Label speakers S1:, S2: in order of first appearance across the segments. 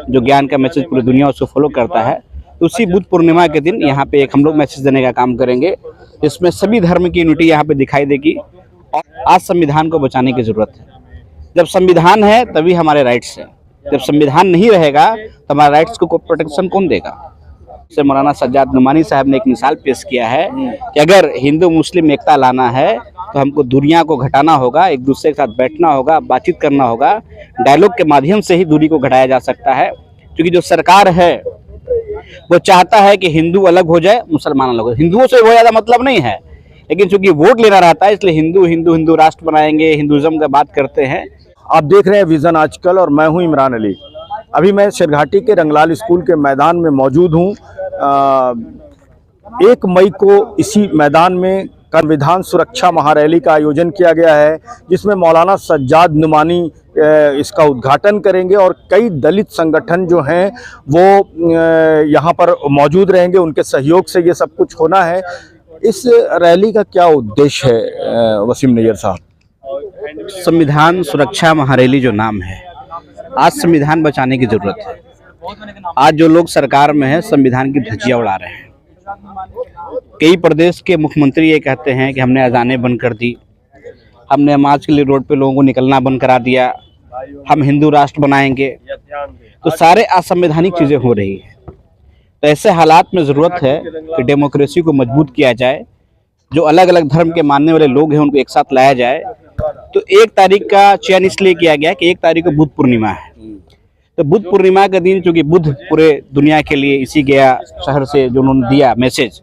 S1: जो ज्ञान का मैसेज पूरी दुनिया उसको फॉलो करता है। तो उसी बुद्ध पूर्णिमा के दिन यहाँ पे एक हम लोग मैसेज देने का काम करेंगे, इसमें सभी धर्म की यूनिटी यहाँ पे दिखाई देगी। और आज संविधान को बचाने की जरूरत है। जब संविधान है तभी हमारे राइट्स है, जब संविधान नहीं रहेगा तो हमारे राइट्स को प्रोटेक्शन कौन देगा। से मौलाना सज्जाद नुमानी साहब ने एक मिसाल पेश किया है कि अगर हिंदू मुस्लिम एकता लाना है तो हमको दुनिया को घटाना होगा, एक दूसरे के साथ बैठना होगा, बातचीत करना होगा। डायलॉग के माध्यम से ही दूरी को घटाया जा सकता है, क्योंकि जो सरकार है वो चाहता है कि हिंदू अलग हो जाए, मुसलमान अलग हो जाए। हिंदुओं से बहुत ज़्यादा मतलब नहीं है, लेकिन चूंकि वोट लेना रहता है इसलिए हिंदू हिंदू हिंदू राष्ट्र बनाएंगे, हिंदुज़म का बात करते हैं।
S2: आप देख रहे हैं विजन आजकल और मैं हूं इमरान अली। अभी मैं शेरघाटी के रंगलाल स्कूल के मैदान में मौजूद हूं। 1 मई को इसी मैदान में संविधान सुरक्षा महारैली का आयोजन किया गया है, जिसमें मौलाना सज्जाद नुमानी इसका उद्घाटन करेंगे और कई दलित संगठन जो हैं वो यहाँ पर मौजूद रहेंगे। उनके सहयोग से ये सब कुछ होना है। इस रैली का क्या उद्देश्य है वसीम नैयर साहब?
S1: संविधान सुरक्षा महारैली जो नाम है, आज संविधान बचाने की जरूरत है। आज जो लोग सरकार में है संविधान की धज्जियां उड़ा रहे हैं। कई प्रदेश के मुख्यमंत्री ये कहते हैं कि हमने अजानें बंद कर दी, हमने नमाज के लिए रोड पे लोगों को निकलना बंद करा दिया, हम हिंदू राष्ट्र बनाएंगे। तो सारे असंवैधानिक चीज़ें हो रही है। तो ऐसे हालात में ज़रूरत है कि डेमोक्रेसी को मजबूत किया जाए, जो अलग अलग धर्म के मानने वाले लोग हैं उनको एक साथ लाया जाए। तो 1 तारीख का चयन इसलिए किया गया कि 1 तारीख को बुद्ध पूर्णिमा है। तो बुद्ध पूर्णिमा के दिन चूंकि बुद्ध पूरे दुनिया के लिए इसी गया शहर से जो उन्होंने दिया मैसेज,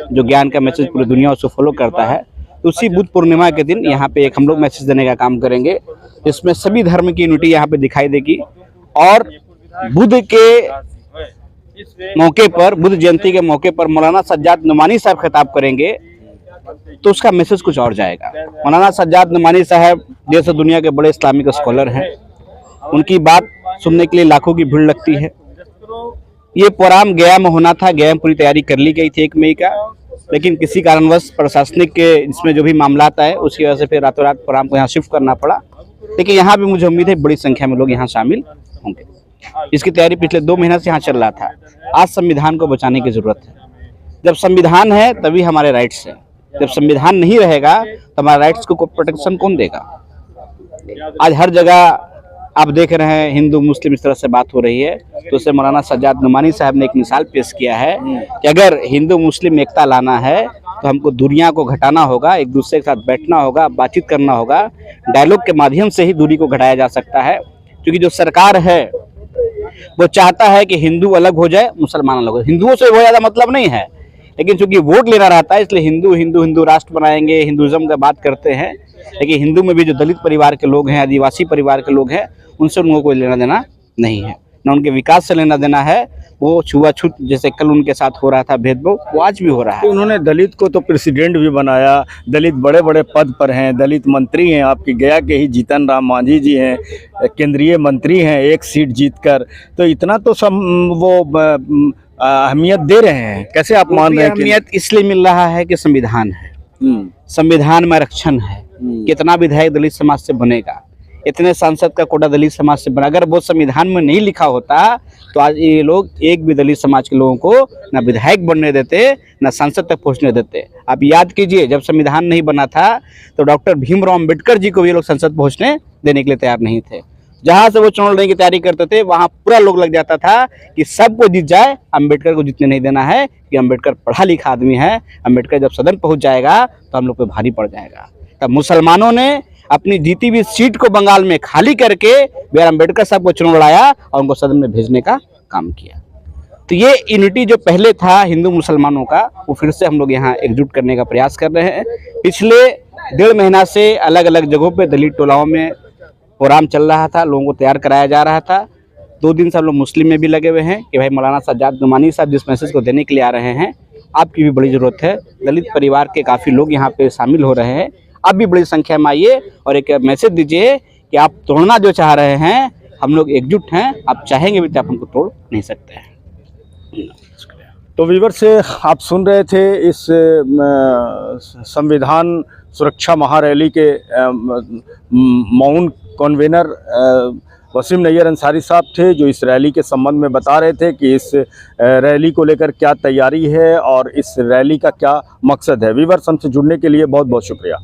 S1: जो ज्ञान का मैसेज पूरी दुनिया उसको फॉलो करता है, तो उसी बुद्ध पूर्णिमा के दिन यहाँ पे एक हम लोग मैसेज देने का काम करेंगे, इसमें सभी धर्म की यूनिटी यहाँ पे दिखाई देगी। और बुद्ध के मौके पर, बुद्ध जयंती के मौके पर मौलाना सज्जाद नुमानी साहब खिताब करेंगे तो उसका मैसेज कुछ और जाएगा। मौलाना सज्जाद नुमानी साहब देश और दुनिया के बड़े इस्लामिक स्कॉलर हैं। उनकी बात सुनने के लिए लाखों की भीड़ लगती है। ये प्रोग्राम गया में होना था, गया में पूरी तैयारी कर ली गई थी 1 मई का, लेकिन किसी कारणवश प्रशासनिक के इसमें जो भी मामला आए उसकी वजह से फिर रातों रात प्रोग्राम को यहाँ शिफ्ट करना पड़ा। लेकिन यहाँ भी मुझे उम्मीद है बड़ी संख्या में लोग यहाँ शामिल होंगे। इसकी तैयारी पिछले 2 महीने से यहाँ चल रहा था। आज संविधान को बचाने की जरूरत है। जब संविधान है तभी हमारे राइट्स है, जब संविधान नहीं रहेगा तो हमारे राइट्स को प्रोटेक्शन कौन देगा। आज हर जगह आप देख रहे हैं हिंदू मुस्लिम इस तरह से बात हो रही है। तो उससे मौलाना सज्जाद नुमानी साहब ने एक मिसाल पेश किया है कि अगर हिंदू मुस्लिम एकता लाना है तो हमको दुनिया को घटाना होगा, एक दूसरे के साथ बैठना होगा, बातचीत करना होगा। डायलॉग के माध्यम से ही दूरी को घटाया जा सकता है, क्योंकि जो सरकार है वो चाहता है कि हिंदू अलग हो जाए, मुसलमान अलग हो जाए। हिंदुओं से बहुत ज़्यादा मतलब नहीं है, लेकिन चूंकि वोट लेना रहता है इसलिए हिंदू हिंदू हिंदू राष्ट्र बनाएंगे, हिंदुज़म का बात करते हैं। लेकिन हिंदू में भी जो दलित परिवार के लोग हैं, आदिवासी परिवार के लोग हैं, उनसे उनको कोई लेना देना नहीं है, ना उनके विकास से लेना देना है। वो छुआछूत जैसे कल उनके साथ हो रहा था भेदभाव, वो आज भी हो रहा है।
S2: उन्होंने दलित को तो प्रेसिडेंट भी बनाया, दलित बड़े बड़े पद पर हैं, दलित मंत्री हैं। आपकी गया के ही जीतन राम मांझी जी हैं, केंद्रीय मंत्री हैं 1 सीट जीतकर। तो इतना तो सब वो अहमियत दे रहे हैं। कैसे आप मान रहे हैं?
S1: अहमियत इसलिए मिल रहा है कि संविधान है, संविधान में आरक्षण है। कितना विधायक दलित समाज से बनेगा, इतने सांसद का कोटा दलित समाज से बना। अगर वो संविधान में नहीं लिखा होता तो आज ये लोग एक भी दलित समाज के लोगों को ना विधायक बनने देते, ना सांसद तक पहुंचने देते। आप याद कीजिए, जब संविधान नहीं बना था तो डॉक्टर भीमराव अम्बेडकर जी को ये लोग संसद पहुंचने देने के लिए तैयार नहीं थे। जहां से वो चुनाव लड़ने की तैयारी करते थे वहां पूरा लोग लग जाता था कि सबको जीत जाए, अम्बेडकर को जीतने नहीं देना है, कि अम्बेडकर पढ़ा लिखा आदमी है। अम्बेडकर जब सदन पहुंच जाएगा तो हम लोग पे भारी पड़ जाएगा। तब मुसलमानों ने अपनी जीती हुई सीट को बंगाल में खाली करके बी आर अम्बेडकर साहब को चुनाव लड़ाया और उनको सदन में भेजने का काम किया। तो ये यूनिटी जो पहले था हिंदू मुसलमानों का, वो फिर से हम लोग यहाँ एकजुट करने का प्रयास कर रहे हैं। पिछले 1.5 महीना से अलग अलग जगहों पे दलित टोलाओं में प्रोग्राम चल रहा था, लोगों को तैयार कराया जा रहा था। 2 दिन से हम लोग मुस्लिम में भी लगे हुए हैं कि भाई मौलाना सज्जाद नुमानी साहब जिस मैसेज को देने के लिए आ रहे हैं, आपकी भी बड़ी ज़रूरत है। दलित परिवार के काफ़ी लोग यहाँ पे शामिल हो रहे हैं, आप भी बड़ी संख्या में आइए और एक मैसेज दीजिए कि आप तोड़ना जो चाह रहे हैं, हम लोग एकजुट हैं, आप चाहेंगे भी तो आप हमको तोड़ नहीं सकते हैं।
S2: तो वीवर से आप सुन रहे थे इस संविधान सुरक्षा महारैली के मौन कन्वेनर वसीम नैयर अंसारी साहब थे जो इस रैली के संबंध में बता रहे थे कि इस रैली को लेकर क्या तैयारी है और इस रैली का क्या मकसद है। वीवर्स, हमसे जुड़ने के लिए बहुत बहुत शुक्रिया।